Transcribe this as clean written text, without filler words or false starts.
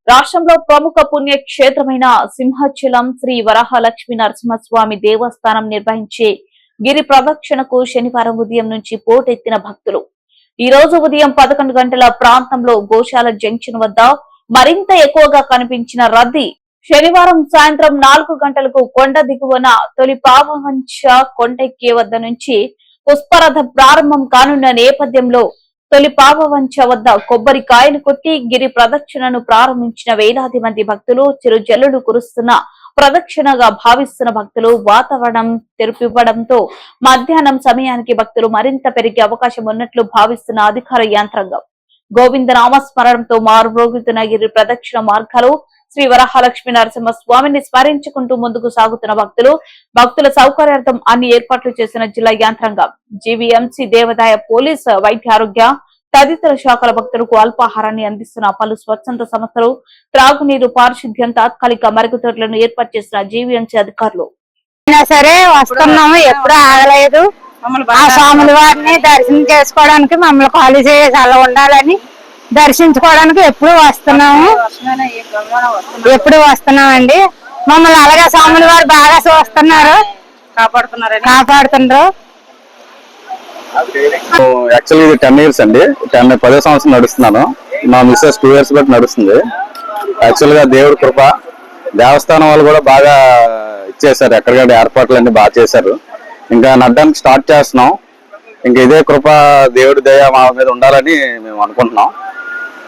రాష్ట్రంలో ప్రముఖ పుణ్యక్షేత్రమైన సింహాచలం శ్రీ వరాహలక్ష్మీ నరసింహస్వామి దేవస్థానం నిర్వహించే గిరి ప్రదక్షిణకు శనివారం ఉదయం నుంచి పోటెత్తిన భక్తులు ఈ రోజు ఉదయం 11 గంటల ప్రాంతంలో గోశాల జంక్షన్ వద్ద మరింత ఎక్కువగా కనిపించిన రద్దీ శనివారం సాయంత్రం 4 గంటలకు కొండ దిగువన తొలి పావవంచ కొండెక్కే వద్ద నుంచి పుష్పరథ ప్రారంభం కానున్న నేపథ్యంలో తొలి పావవంచ వద్ద కొబ్బరికాయలు కొట్టి గిరి ప్రదక్షిణను ప్రారంభించిన వేలాది మంది భక్తులు చిరుజల్లులు కురుస్తున్న ప్రదక్షిణగా భావిస్తున్న భక్తులు వాతావరణం తెరిపివ్వడంతో మధ్యాహ్నం సమయానికి భక్తులు మరింత పెరిగే అవకాశం ఉన్నట్లు భావిస్తున్న అధికార యంత్రాంగం గోవింద నామస్మరణంతో మారుమ్రోగుతున్న గిరి ప్రదక్షిణ మార్గాలు శ్రీ వరాహలక్ష్మీ నరసింహస్వామిని స్మరించుకుంటూ ముందుకు సాగుతున్న భక్తుల సౌకర్యార్థం అన్ని ఏర్పాట్లు చేసిన జిల్లా యంత్రాంగం జీవీఎంసీ దేవాదాయ పోలీస్ వైద్య ఆరోగ్య తదితర శాఖల భక్తులకు అల్పాహారాన్ని అందిస్తున్న పలు స్వచ్ఛంద సంస్థలు త్రాగునీరు పారిశుద్ధ్యం తాత్కాలిక మరుగుదొడ్లను ఏర్పాటు చేసిన జీవీఎంసీ అధికారులు సరే వస్తున్నాము ఎప్పుడు ఆగలేదు ఆ స్వాముల వారిని దర్శనం చేసుకోవడానికి మమ్మల్ని ఖాళీ చేసి అలా ఉండాలని దర్శించుకోవడానికి ఎప్పుడు వస్తున్నామండి మమ్మల్ని అలాగే స్వాముల వారు బాగా చూస్తున్నారు కాపాడుతున్నారు యాక్చువల్లీ ఇది 10 years అండి 10 సంవత్సరం నడుస్తున్నాను మా మిస్సెస్ 2 years బట్టి నడుస్తుంది యాక్చువల్ గా దేవుడి కృప దేవస్థానం వాళ్ళు కూడా బాగా ఇచ్చేసారు ఎక్కడికక్కడ ఏర్పాట్లు అన్ని బాగా చేశారు ఇంకా నడ్డానికి స్టార్ట్ చేస్తున్నాం ఇంకా ఇదే కృప దేవుడి దయ మా మీద ఉండాలని మేము అనుకుంటున్నాం